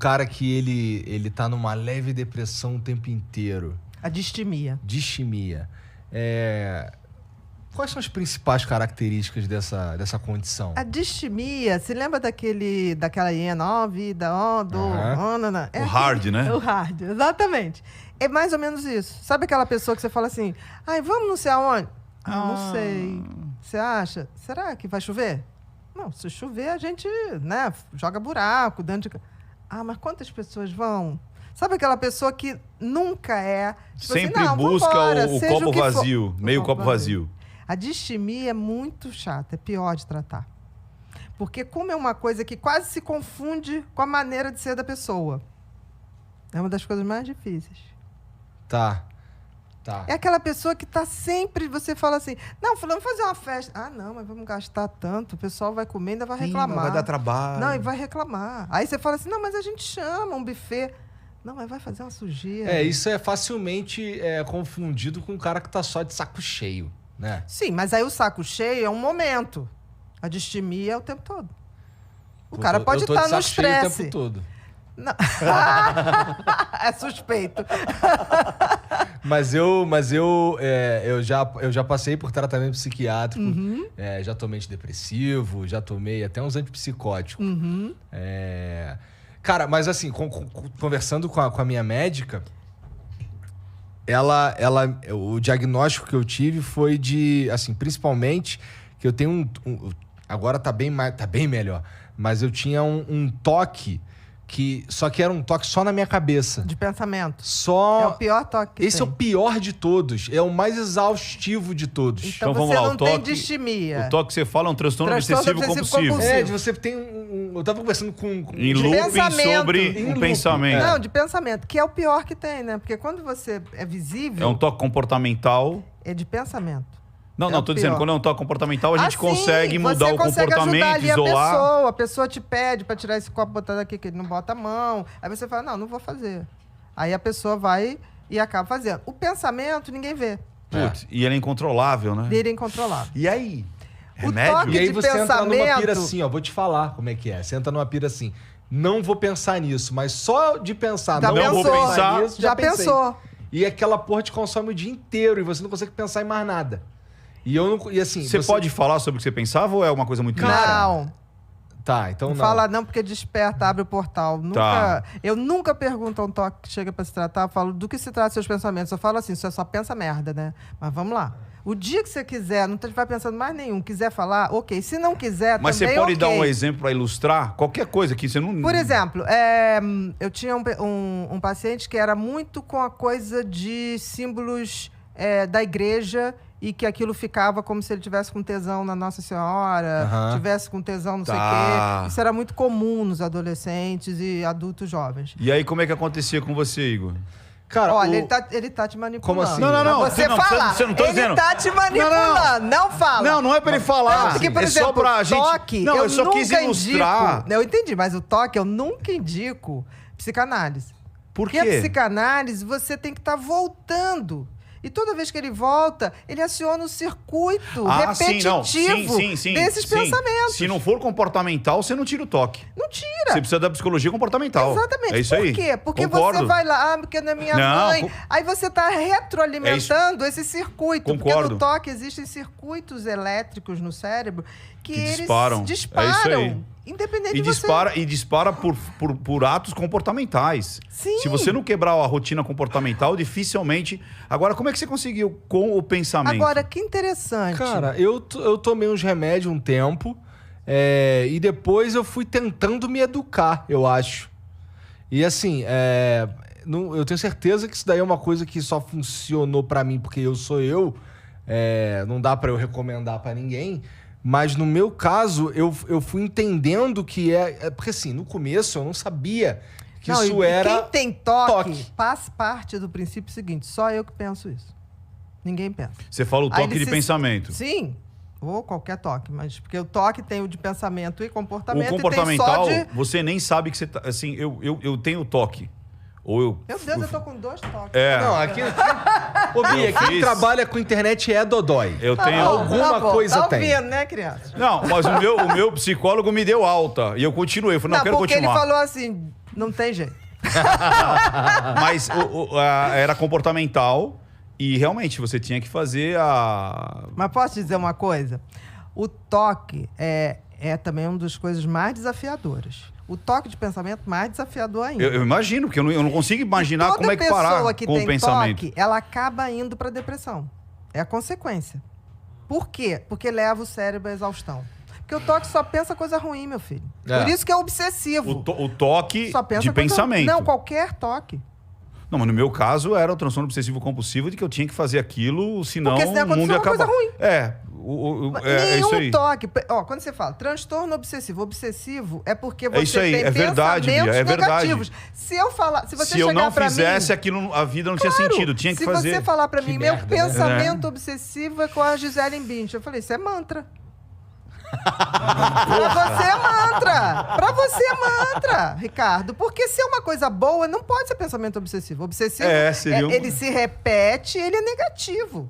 cara que ele tá numa leve depressão o tempo inteiro. A distimia. Distimia. Quais são as principais características dessa condição? A distimia, você lembra daquela hiena, ó, vida, ó, dor, o hard, né? O hard, exatamente. É mais ou menos isso. Sabe aquela pessoa que você fala assim, ai, vamos não sei aonde? Não sei. Você acha? Será que vai chover? Não, se chover, a gente, né, joga buraco dentro de... mas quantas pessoas vão? Sabe aquela pessoa que nunca é... Tipo sempre assim, busca vambora, o copo vazio, meio copo vazio. A distimia é muito chata, é pior de tratar. Porque como é uma coisa que quase se confunde com a maneira de ser da pessoa. É uma das coisas mais difíceis. Tá. É aquela pessoa que tá sempre, você fala assim, não, vamos fazer uma festa. Não, mas vamos gastar tanto, o pessoal vai comer e ainda vai reclamar. Vai dar trabalho. Não, e vai reclamar. Aí você fala assim, não, mas a gente chama um buffet. Não, mas vai fazer uma sujeira. Isso é facilmente confundido com um cara que tá só de saco cheio, né? Sim, mas aí o saco cheio é um momento. A distimia é o tempo todo. O cara pode estar no estresse. O tempo todo. Não. É suspeito. Mas eu já passei por tratamento psiquiátrico, já tomei antidepressivo, já tomei até uns antipsicóticos. Cara, mas assim, conversando com a minha médica, o diagnóstico que eu tive foi de, assim, principalmente, que eu tenho agora tá bem melhor, mas eu tinha um toque só que era um toque só na minha cabeça. De pensamento. Só... É o pior toque que Esse tem. é o pior de todos. É o mais exaustivo de todos. Então vamos você lá, não tem distimia. O toque que você fala é um transtorno obsessivo compulsivo. De você tem eu tava conversando com em looping sobre um pensamento. Não, de pensamento, que é o pior que tem, né? Porque quando você é visível... É um toque comportamental. É de pensamento. Não, tô dizendo, quando é um toque comportamental, a gente consegue mudar o comportamento, isolar. A pessoa te pede pra tirar esse copo, botar daqui, que ele não bota a mão. Aí você fala, não vou fazer. Aí a pessoa vai e acaba fazendo. O pensamento, ninguém vê. Putz, e ele é incontrolável, né? Ele é incontrolável. E aí? Remédio? O toque e aí de você entra numa pensamento... pira assim, ó, vou te falar como é que é. Você entra numa pira assim, não vou pensar nisso, mas só de pensar, já não pensou, vou pensar nisso, já pensou. E aquela porra te consome o dia inteiro e você não consegue pensar em mais nada. E assim... Você pode falar sobre o que você pensava ou é uma coisa muito clara? Não. Tá, então não. Fala não, porque desperta, abre o portal. Eu nunca pergunto a um toque que chega pra se tratar, eu falo do que se trata seus pensamentos. Eu falo assim, você só pensa merda, né? Mas vamos lá. O dia que você quiser, não vai pensando mais nenhum, quiser falar, ok. Se não quiser, mas também você pode dar ok. um exemplo para ilustrar qualquer coisa que você não... Por exemplo, eu tinha um paciente que era muito com a coisa de símbolos da igreja e que aquilo ficava como se ele tivesse com tesão na Nossa Senhora, tivesse com tesão não sei o quê. Isso era muito comum nos adolescentes e adultos jovens. E aí, como é que acontecia com você, Igor? Cara, olha, ele tá te manipulando. Como assim? Não. Você fala, você não tá dizendo... ele tá te manipulando, não fala. Não é pra ele falar. Não, porque, por exemplo, é só pra gente... toque, não, eu só quis ilustrar. Eu entendi, mas o toque eu nunca indico psicanálise. Por quê? Porque a psicanálise você tem que estar voltando. E toda vez que ele volta, ele aciona o circuito repetitivo desses pensamentos. Se não for comportamental, você não tira o toque. Não tira. Você precisa da psicologia comportamental. Exatamente. É isso aí. Por quê? Porque Concordo. você vai lá, porque não é minha mãe. Aí você está retroalimentando esse circuito. Concordo. Porque no toque existem circuitos elétricos no cérebro que eles disparam. É isso aí. Independente e de dispara, você... E dispara por atos comportamentais. Sim. Se você não quebrar a rotina comportamental, dificilmente... Agora, como é que você conseguiu com o pensamento? Agora, que interessante. Cara, eu tomei uns remédios um tempo e depois eu fui tentando me educar, eu acho. E assim, eu tenho certeza que isso daí é uma coisa que só funcionou pra mim porque eu sou eu. Não dá pra eu recomendar pra ninguém. Mas no meu caso, eu fui entendendo que porque assim, no começo eu não sabia que isso era quem tem toque, faz parte do princípio seguinte, só eu que penso isso. Ninguém pensa. Você fala o toque de pensamento. Sim, ou qualquer toque, mas porque o toque tem o de pensamento e comportamento. O comportamental, e tem só você nem sabe que você tá... Assim, eu tenho toque. Meu Deus, eu tô com 2 toques. Não, aqui ô, Bia, quem trabalha com internet é dodói. Eu tenho... Alguma coisa tá tem. ouvindo, né, criança? Não, mas o meu psicólogo me deu alta. E eu continuei. Eu falei, não, quero porque continuar. Ele falou assim, Não tem jeito. Mas era comportamental e realmente você tinha que fazer a... Mas posso dizer uma coisa? O toque é também uma das coisas mais desafiadoras. O toque de pensamento mais desafiador ainda. Eu imagino, porque eu não consigo imaginar como é que parar Toda pessoa que com o tem pensamento. toque, ela acaba indo para depressão. É a consequência. Por quê? Porque leva o cérebro à exaustão. Porque o toque só pensa coisa ruim, meu filho. É. Por isso que é obsessivo. O toque Só pensa de coisa... pensamento. Não, qualquer toque. Não, mas no meu caso era o transtorno obsessivo compulsivo de que eu tinha que fazer aquilo, senão Porque senão o mundo ia aconteceu uma acabar. coisa ruim. É isso aí. Nenhum toque. Ó, quando você fala transtorno obsessivo, obsessivo é porque você isso aí, tem é verdade, pensamentos Bia, é verdade. negativos. Se você Se eu chegar não pra fizesse mim, aquilo, a vida não tinha claro, sentido. Tinha que fazer. Se você falar pra mim, meu merda, né? pensamento obsessivo é com a Gisele Bündchen, eu falei, isso é mantra. Pra você é mantra. Pra você é mantra, Ricardo. Porque se é uma coisa boa, não pode ser pensamento obsessivo. Obsessivo, seria ele se repete, ele é negativo.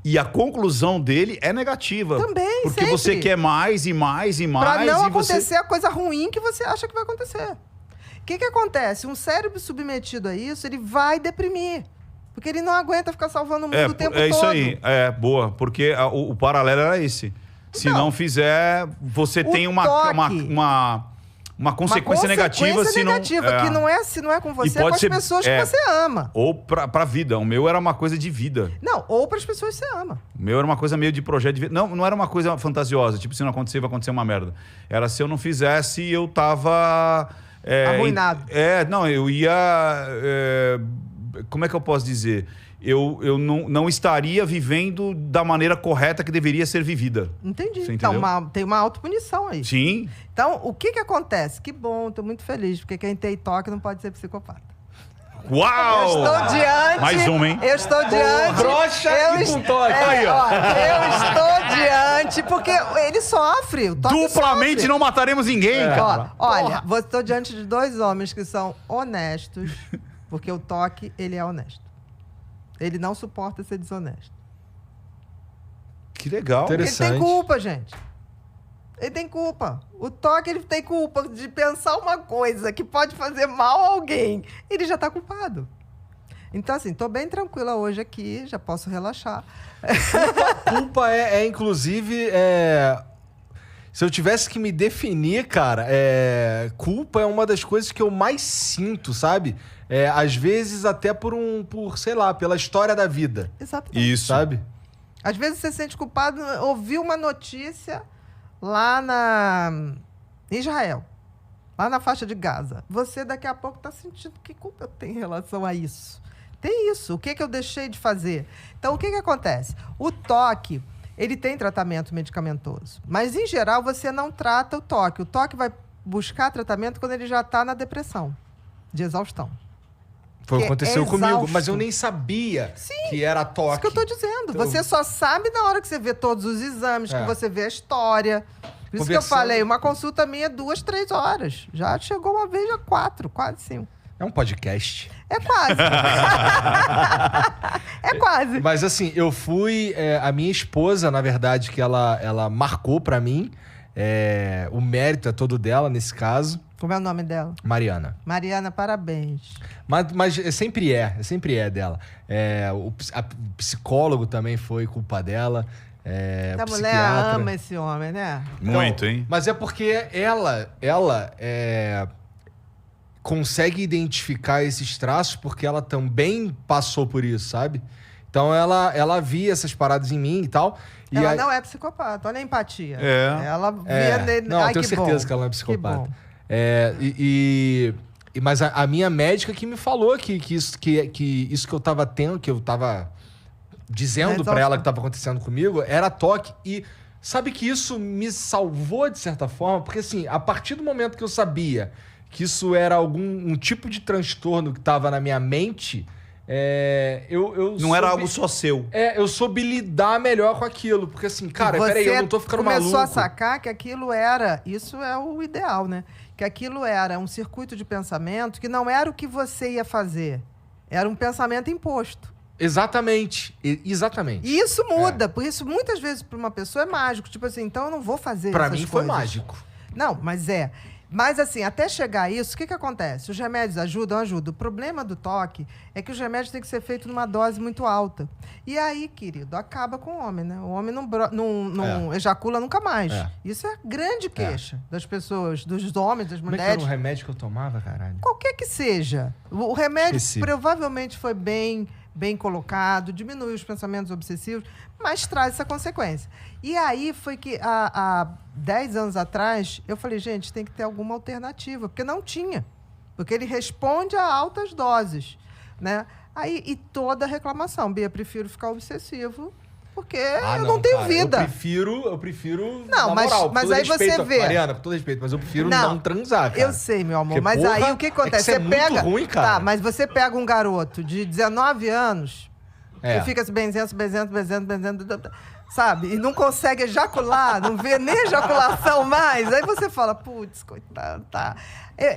E a conclusão dele é negativa. Também, Porque sempre. você quer mais e mais e mais. Pra não e acontecer você... a coisa ruim que você acha que vai acontecer. O que acontece? Um cérebro submetido a isso, ele vai deprimir. Porque ele não aguenta ficar salvando o mundo o tempo todo. É isso aí. É, boa. Porque o paralelo era esse. Se Então, não fizer, você tem uma consequência negativa. Se que não é, se não é com você, é com as pessoas que você ama. Ou pra vida. O meu era uma coisa de vida. Não, ou para as pessoas que você ama. O meu era uma coisa meio de projeto de vida. Não era uma coisa fantasiosa. Tipo, se não acontecer, vai acontecer uma merda. Era se eu não fizesse, eu tava... arruinado. Eu ia... como é que eu posso dizer? Eu não estaria vivendo da maneira correta que deveria ser vivida. Entendi. Você Então, entendeu? tem uma autopunição aí. Sim. Então, o que acontece? Que bom, tô muito feliz, porque quem tem toque não pode ser psicopata. Uau! Eu estou diante... Mais uma, hein? Eu estou diante... Broxa e com toque. Aí, ó. Eu estou diante, porque ele sofre. O toque Duplamente sofre. não mataremos ninguém, cara. Olha, estou diante de dois homens que são honestos, porque o toque, ele é honesto. Ele não suporta ser desonesto. Que legal. Ele Interessante. tem culpa, gente. Ele tem culpa. O toque, ele tem culpa de pensar uma coisa que pode fazer mal a alguém. Ele já tá culpado. Então, assim, tô bem tranquila hoje aqui, já posso relaxar. Culpa inclusive, se eu tivesse que me definir, cara, culpa é uma das coisas que eu mais sinto, sabe? Às vezes até sei lá, pela história da vida. Exatamente. Isso. Sabe? Às vezes você se sente culpado, ouviu uma notícia lá em Israel, lá na faixa de Gaza. Você daqui a pouco está sentindo que culpa eu tenho em relação a isso. Tem isso. O que eu deixei de fazer? Então, o que acontece? O toque, ele tem tratamento medicamentoso. Mas, em geral, você não trata o toque. O toque vai buscar tratamento quando ele já está na depressão, de exaustão. Foi o que aconteceu comigo, exausto. mas eu nem sabia que era toque. Isso que eu tô dizendo. Você só sabe na hora que você vê todos os exames, que você vê a história. Por isso que eu falei, uma consulta minha 2, 3 horas. Já chegou uma vez a 4, quase 5. É um podcast. É quase. É quase. Mas assim, eu fui... a minha esposa, na verdade, que ela marcou pra mim. O mérito é todo dela, nesse caso. Como é o nome dela? Mariana. Mariana, parabéns. Mas sempre é dela. O psicólogo também foi culpa dela. A mulher psiquiatra. ama esse homem, né? Muito, hein? Mas é porque ela consegue identificar esses traços porque ela também passou por isso, sabe? Então ela via essas paradas em mim e tal. Ela não é psicopata, olha a empatia. É. Ela via nele. Não, Ai, tenho que certeza bom. que ela não é Que psicopata. bom. Mas a minha médica que me falou que isso que eu tava tendo, que eu tava dizendo pra ela que tava acontecendo comigo, era toque. E sabe que isso me salvou de certa forma? Porque assim, a partir do momento que eu sabia que isso era um tipo de transtorno que tava na minha mente, eu Não era algo só seu. eu soube lidar melhor com aquilo. Porque assim, cara, peraí, eu não tô ficando maluco. Começou a sacar que aquilo isso é o ideal, né? Que aquilo era um circuito de pensamento que não era o que você ia fazer. Era um pensamento imposto. Exatamente. Exatamente. E isso muda. Por isso, muitas vezes, para uma pessoa é mágico. Tipo assim, então eu não vou fazer Pra essas mim foi coisas. mágico. Não, mas Mas, assim, até chegar a isso, o que acontece? Os remédios ajudam? Ajudam. O problema do toque é que os remédios têm que ser feitos numa dose muito alta. E aí, querido, acaba com o homem, né? O homem não ejacula nunca mais. Isso é a grande queixa das pessoas, dos homens, das mulheres. Como é que era o remédio que eu tomava, caralho? Qualquer que seja. O remédio Esqueci. provavelmente foi bem colocado, diminuiu os pensamentos obsessivos, mas traz essa consequência. E aí foi que, há 10 anos atrás, eu falei, gente, tem que ter alguma alternativa, porque não tinha. Porque ele responde a altas doses, né? Aí, e toda reclamação, Bia, prefiro ficar obsessivo, porque eu não tenho vida. Eu prefiro Não, na moral, mas com todo aí respeito, você vê. Mariana, com todo respeito, mas eu prefiro não transar, cara. Eu sei, meu amor, Porque, mas porra, aí o que acontece? é que isso é muito ruim, cara. Tá, mas você pega um garoto de 19 anos que fica se benzendo, sabe? E não consegue ejacular, não vê nem ejaculação mais. Aí você fala, putz, coitado, tá.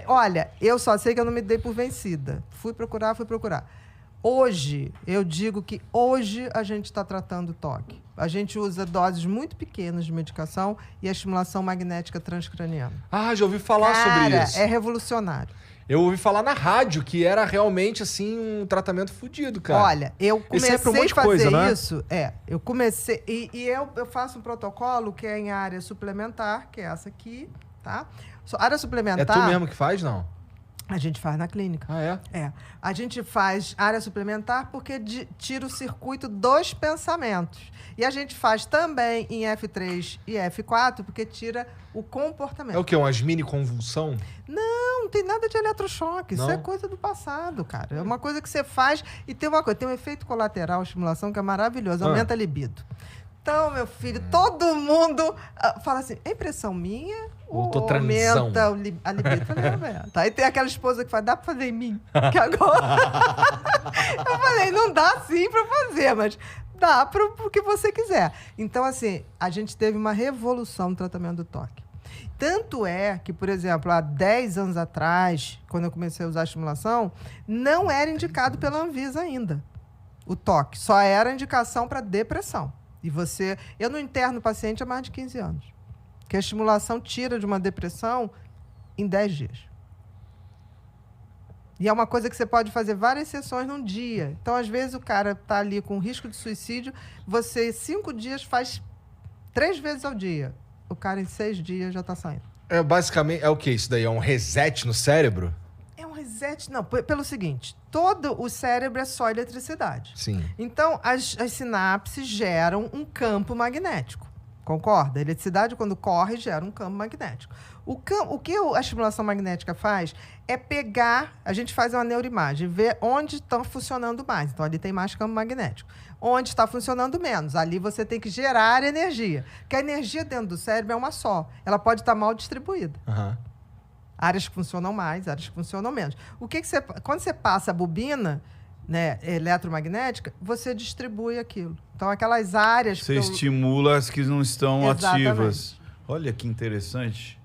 Olha, eu só sei que eu não me dei por vencida. Fui procurar. Hoje, eu digo que hoje a gente está tratando o toque. A gente usa doses muito pequenas de medicação e a estimulação magnética transcraniana. Ah, já ouvi falar sobre isso. É revolucionário. Eu ouvi falar na rádio que era realmente, assim, um tratamento fodido, cara. Olha, eu comecei é pra um monte de a fazer coisa, né? isso. Eu comecei... E eu faço um protocolo que é em área suplementar, que é essa aqui, tá? Área suplementar... É tu mesmo que faz, não? A gente faz na clínica. Ah, é? É. A gente faz área suplementar porque tira o circuito dos pensamentos. E a gente faz também em F3 e F4 porque tira o comportamento. É o quê? Umas mini convulsão? Não tem nada de eletrochoque. Isso Não? é coisa do passado, cara. É uma coisa que você faz e tem uma coisa. Tem um efeito colateral, estimulação, que é maravilhoso. Aumenta a libido. Então, meu filho, todo mundo fala assim, é impressão minha ou tô aumenta transão? a libido? Eu falei, aumenta. Aí tem aquela esposa que fala, dá pra fazer em mim? Que agora... Eu falei, não dá sim pra fazer, mas dá pro que você quiser. Então, assim, a gente teve uma revolução no tratamento do toque. Tanto é que, por exemplo, há 10 anos atrás, quando eu comecei a usar a estimulação, não era indicado pela Anvisa ainda o toque. Só era indicação para depressão. E eu não interno o paciente há mais de 15 anos. Porque a estimulação tira de uma depressão em 10 dias. E é uma coisa que você pode fazer várias sessões num dia. Então, às vezes, o cara está ali com risco de suicídio, você, 5 dias, faz 3 vezes ao dia. O cara, em 6 dias, já está saindo. Basicamente, é o quê? Isso daí é um reset no cérebro? É um reset, não, pelo seguinte, todo o cérebro é só eletricidade. Sim. Então, as sinapses geram um campo magnético. Concorda? A eletricidade, quando corre, gera um campo magnético. O que a estimulação magnética faz é pegar... A gente faz uma neuroimagem, ver onde estão funcionando mais. Então, ali tem mais campo magnético. Onde está funcionando menos. Ali você tem que gerar energia. Porque a energia dentro do cérebro é uma só. Ela pode estar mal distribuída. Aham. Áreas que funcionam mais, áreas que funcionam menos. Quando você passa a bobina, né, eletromagnética, você distribui aquilo. Então, aquelas áreas... Você estimula as que não estão Exatamente. ativas. Olha que interessante.